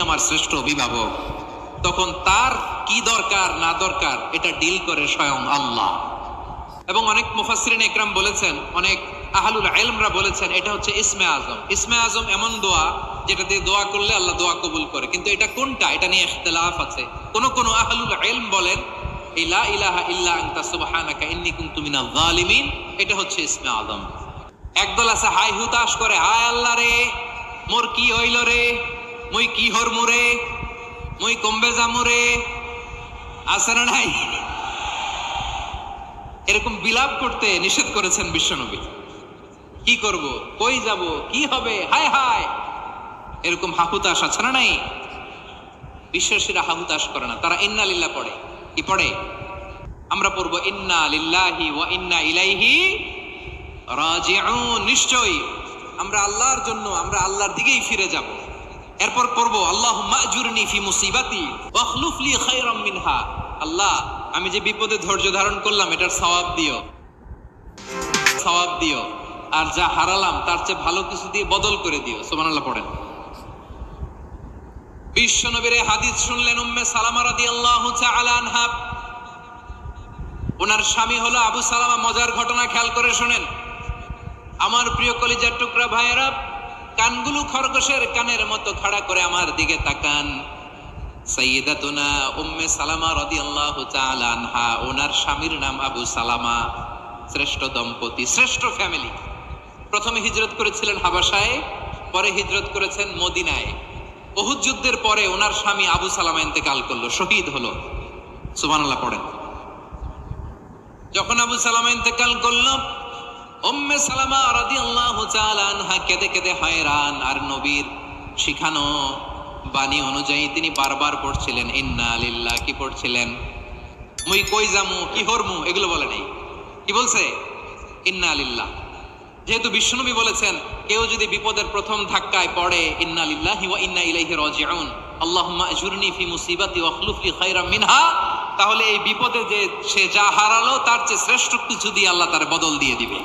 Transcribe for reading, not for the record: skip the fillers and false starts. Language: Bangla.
আমার শ্রেষ্ঠ অভিভাবক, তখন তার কি দরকার না দরকার এটা ডিল করে স্বয়ং আল্লাহ। এবং অনেক মুফাসসিরিন ইকরাম বলেছেন, অনেক আহলুল ইলমরা বলেছেন এটা হচ্ছে ইসমে আজম। ইসমে আজম এমন দোয়া যেটা দিয়ে দোয়া করলে আল্লাহ দোয়া কবুল করে, কিন্তু এটা কোনটা এটা নিয়ে ইখতিলাফ আছে। কোন আহলুল ইলম বলেন এই লা ইলাহা ইল্লা আনতা সুবহানাকা ইন্নী কুনতু মিনাল যালিমিন এটা হচ্ছে ইসমে আজম। একদল আছে হাই হুতাশ করে, হায় আল্লাহ রে মোর কি হইল রে, মুই কি হরমু রে, মুই কমবে যামু রে, আছে না নাই? এরকম বিলাপ করতে নিষেধ করেছেন বিশ্বনবী। কি করব, কই যাব, কি হবে, হায় হায়, এরকম হাহুতাশ আছে না নাই? বিশ্বাসীরা হাহুতাশ করে না, তারা ইন্না লিল্লাহ পড়ে। কি পড়ে? আমরা পড়বো ইন্না লিল্লাহি ওয়া ইন্না ইলাইহি রাজিউন। নিশ্চয়ই আমরা আল্লাহর জন্য, আমরা আল্লাহর দিকেই ফিরে যাব। এরপর পড়বো আল্লাহুম্মা আজুরনি ফি মুসিবাতি ওয়া আখলুফ লি খায়রাম মিনহা। আল্লাহ, আমি যে বিপদে ধৈর্য ধারণ করলাম এটার সওয়াব দিও, সওয়াব দিও, আর যা হারালাম তার চেয়ে ভালো কিছু দিয়ে বদল করে দিও। সুবহানাল্লাহ পড়েন। বিশ্বনবীর হাদিস শুনলেন উম্মে সালামা রাদিয়াল্লাহু তাআলা আনহা। ওনার স্বামী হলো আবু সালামা। মজার ঘটনা খেয়াল করে শুনেন আমার প্রিয় কলিজার টুকরা ভাইয়েরা। কানগুলো খরগোশের কানের মতো খাড়া করে আমার দিকে তাকান। সাইয়্যিদাতুনা উম্মে সালামা রাদিয়াল্লাহু তাআলা আনহা, ওনার স্বামীর নাম আবু সালামা। শ্রেষ্ঠ দম্পতি, শ্রেষ্ঠ ফ্যামিলি। প্রথমে হিজরত করেছিলেন হাবাসায়, পরে হিজরত করেছেন মদিনায়। উহুদ যুদ্ধের পরে ওনার স্বামী আবু সালামা ইন্তেকাল করলো, শহীদ হলো। সুবহানাল্লাহ পড়েন। যখন আবু সালামা ইন্তেকাল করলো, উম্মে সালামা রাদিয়াল্লাহু তাআলা আনহা কেঁদে কেঁদে হয়রান। আর নবীর শিখানো বাণী অনুযায়ী তিনি বারবার পড়ছিলেন ইন্না লিল্লাহ। কি পড়ছিলেন? মুই কই যামু, কি হরমু, এগুলো বলে নাই। কি বলছে? ইন্না লিল্লাহ। যেহেতু বিশ্বনবী বলেছেন কেউ যদি বিপদের প্রথম ধাক্কায় পড়ে ইন্না লিল্লাহি ওয়া ইন্না ইলাইহি রাজিউন, আল্লাহুম্মা আজুরনি ফি মুসিবাতি ওয়া আখলুফ লি খায়রাম মিনহা, তাহলে এই বিপদে যে সে যা হারালো তার চেয়ে শ্রেষ্ঠ কিছু দিয়ে আল্লাহ তার বদল দিয়ে দিবে।